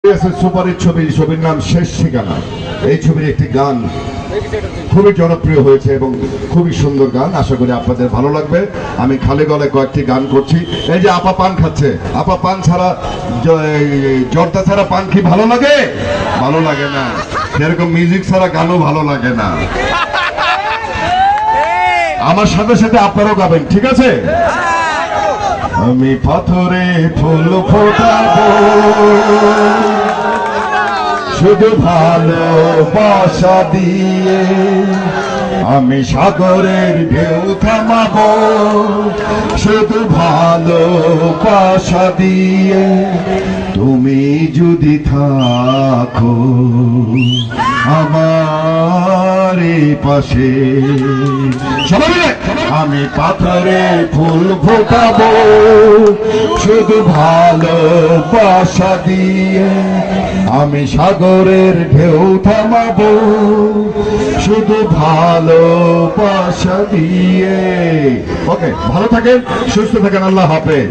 Superhit ছবির নাম শেষ ঠিকানা। এই ছবির একটি গান খুবই জনপ্রিয় হয়েছে এবং খুবই সুন্দর গান, আশা করি আপনাদের ভালো লাগবে। আমি খালি গলায় কয়েকটি গান করছি। এই যে আপা পান খাচ্ছে, আপা পান ছাড়া জর্দা ছাড়া পান কি ভালো লাগে? ভালো লাগে না। এরকম মিউজিক ছাড়া গানও ভালো লাগে না। আমার সাথে সাথে আপনারাও গাবেন, ঠিক আছে? আমি পাথরে ফুল ফোটাবো শুধু ভালোবাসা দিয়ে, আমি সাগরের ঢেউ থামাবো শুধু ভালোবাসা দিয়ে। তুমি যদি থাকো আমার পাশে, সবাই মিলে আমি পাথরে ফুল ফোটাবো শুধু ভালোবাসা দিয়ে, আমি সাগরের ঢেউ থামাবো শুধু ভালোবাসা দিয়ে। ওকে, ভালো থাকেন, সুস্থ থাকেন, আল্লাহ হাফেজ।